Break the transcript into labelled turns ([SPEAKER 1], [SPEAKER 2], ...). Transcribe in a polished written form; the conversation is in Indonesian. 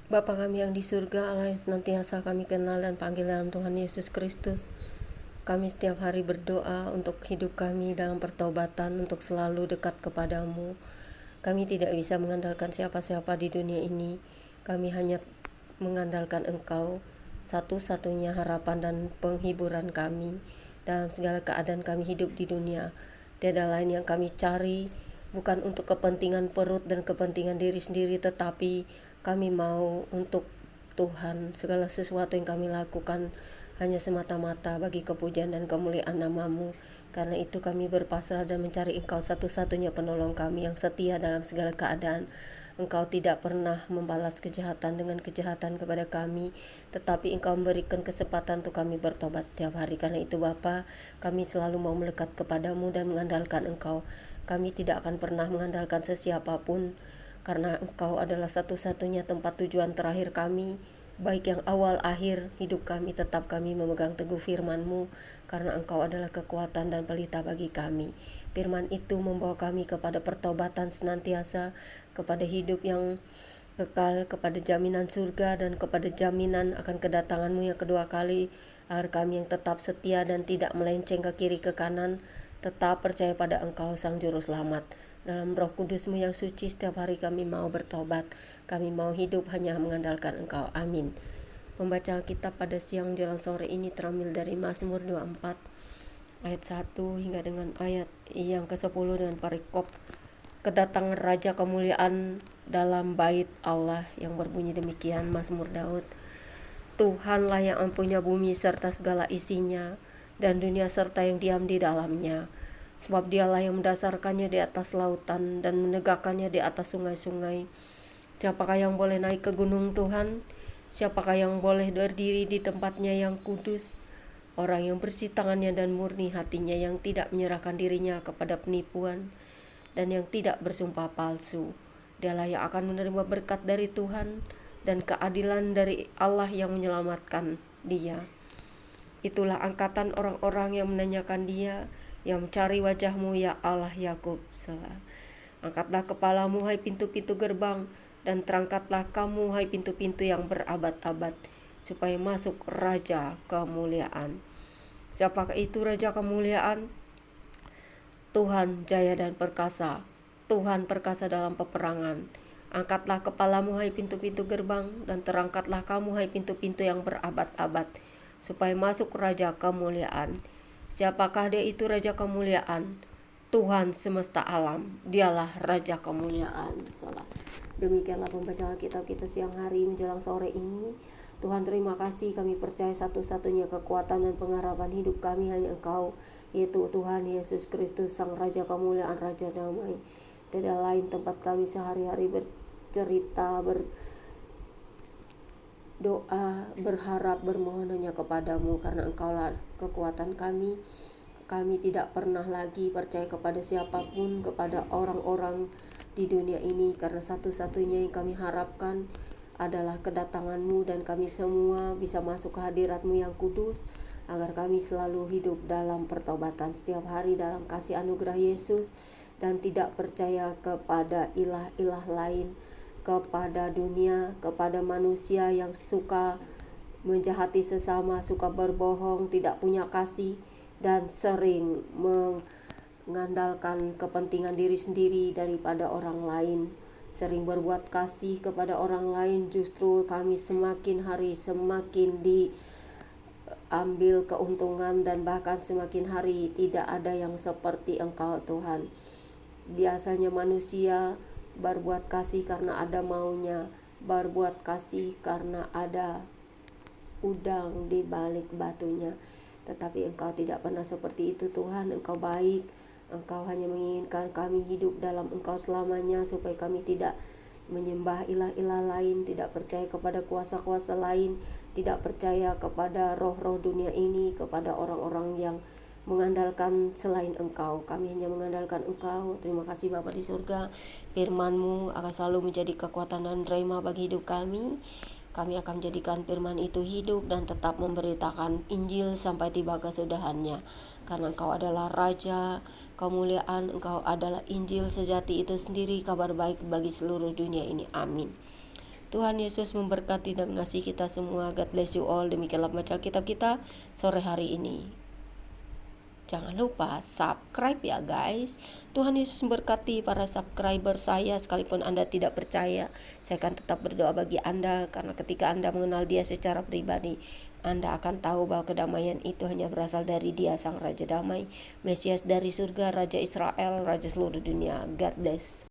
[SPEAKER 1] Bapa kami yang di surga, Allah yang senantiasa kami kenal dan panggil dalam Tuhan Yesus Kristus. Kami setiap hari berdoa untuk hidup kami dalam pertobatan, untuk selalu dekat kepadamu. Kami tidak bisa mengandalkan siapa-siapa di dunia ini. Kami hanya mengandalkan Engkau, satu-satunya harapan dan penghiburan kami dalam segala keadaan kami hidup di dunia. Tiada lain yang kami cari, bukan untuk kepentingan perut dan kepentingan diri sendiri, tetapi kami mau untuk Tuhan. Segala sesuatu yang kami lakukan hanya semata-mata bagi kepujian dan kemuliaan nama-Mu. Karena itu kami berpasrah dan mencari Engkau, satu-satunya penolong kami yang setia dalam segala keadaan. Engkau tidak pernah membalas kejahatan dengan kejahatan kepada kami, tetapi Engkau memberikan kesempatan untuk kami bertobat setiap hari. Karena itu Bapa, kami selalu mau melekat kepadamu dan mengandalkan Engkau. Kami tidak akan pernah mengandalkan sesiapapun, karena Engkau adalah satu-satunya tempat tujuan terakhir kami. Baik yang awal akhir hidup kami, tetap kami memegang teguh firman-Mu, karena Engkau adalah kekuatan dan pelita bagi kami. Firman itu membawa kami kepada pertobatan senantiasa, kepada hidup yang kekal, kepada jaminan surga, dan kepada jaminan akan kedatangan-Mu yang kedua kali, agar kami yang tetap setia dan tidak melenceng ke kiri ke kanan, tetap percaya pada Engkau Sang Juru Selamat. Dalam Roh Kudus-Mu yang suci, setiap hari kami mau bertobat. Kami mau hidup hanya mengandalkan Engkau. Amin. Pembacaan kita pada siang jelang sore ini terambil dari Mazmur 24 ayat 1 hingga dengan ayat yang ke-10 dengan perikop kedatangan Raja Kemuliaan dalam bait Allah yang berbunyi demikian. Mazmur Daud. Tuhanlah yang mempunyai bumi serta segala isinya, dan dunia serta yang diam di dalamnya. Sebab Dialah yang mendasarkannya di atas lautan dan menegakkannya di atas sungai-sungai. Siapakah yang boleh naik ke gunung Tuhan? Siapakah yang boleh berdiri di tempatnya yang kudus? Orang yang bersih tangannya dan murni hatinya, yang tidak menyerahkan dirinya kepada penipuan dan yang tidak bersumpah palsu. Dialah yang akan menerima berkat dari Tuhan dan keadilan dari Allah yang menyelamatkan dia. Itulah angkatan orang-orang yang menanyakan dia, yang mencari wajah-Mu ya Allah Yakub. Selah. Angkatlah kepalamu hai pintu-pintu gerbang, dan terangkatlah kamu hai pintu-pintu yang berabad-abad, supaya masuk Raja Kemuliaan. Siapakah itu Raja Kemuliaan? Tuhan jaya dan perkasa, Tuhan perkasa dalam peperangan. Angkatlah kepalamu hai pintu-pintu gerbang, dan terangkatlah kamu hai pintu-pintu yang berabad-abad, supaya masuk Raja Kemuliaan. Siapakah dia itu Raja Kemuliaan? Tuhan semesta alam, Dialah Raja Kemuliaan. Salah. Demikianlah pembacaan kitab kita siang hari menjelang sore ini. Tuhan, terima kasih, kami percaya satu-satunya kekuatan dan pengharapan hidup kami hanya Engkau, yaitu Tuhan Yesus Kristus, Sang Raja Kemuliaan, Raja Damai. Tidak lain tempat kami sehari-hari bercerita, berdoa, berharap, bermohon hanya kepadamu, karena Engkaulah kekuatan kami. Kami tidak pernah lagi percaya kepada siapapun, kepada orang-orang di dunia ini, karena satu-satunya yang kami harapkan adalah kedatangan-Mu, dan kami semua bisa masuk ke hadirat-Mu yang kudus, agar kami selalu hidup dalam pertobatan setiap hari dalam kasih anugerah Yesus, dan tidak percaya kepada ilah-ilah lain, kepada dunia, kepada manusia yang suka menjahati sesama, suka berbohong, tidak punya kasih, dan sering mengandalkan kepentingan diri sendiri daripada orang lain. Sering berbuat kasih kepada orang lain, justru kami semakin hari semakin diambil keuntungan, dan bahkan semakin hari tidak ada yang seperti Engkau Tuhan. Biasanya manusia berbuat kasih karena ada maunya, berbuat kasih karena ada udang di balik batunya. Tetapi Engkau tidak pernah seperti itu Tuhan. Engkau baik. Engkau hanya menginginkan kami hidup dalam Engkau selamanya, supaya kami tidak menyembah ilah-ilah lain, tidak percaya kepada kuasa-kuasa lain, tidak percaya kepada roh-roh dunia ini, kepada orang-orang yang mengandalkan selain Engkau. Kami hanya mengandalkan Engkau. Terima kasih Bapa di surga. Firman-Mu akan selalu menjadi kekuatan dan rema bagi hidup kami. Kami akan menjadikan firman itu hidup dan tetap memberitakan Injil sampai tiba kesudahannya. Karena Engkau adalah Raja Kemuliaan, Engkau adalah Injil sejati itu sendiri, kabar baik bagi seluruh dunia ini. Amin. Tuhan Yesus memberkati dan mengasihi kita semua. God bless you all. Demikianlah baca Alkitab kita sore hari ini. Jangan lupa subscribe ya guys. Tuhan Yesus memberkati para subscriber saya. Sekalipun Anda tidak percaya, saya akan tetap berdoa bagi Anda. Karena ketika Anda mengenal Dia secara pribadi, Anda akan tahu bahwa kedamaian itu hanya berasal dari Dia, Sang Raja Damai, Mesias dari surga, Raja Israel, Raja seluruh dunia. God bless.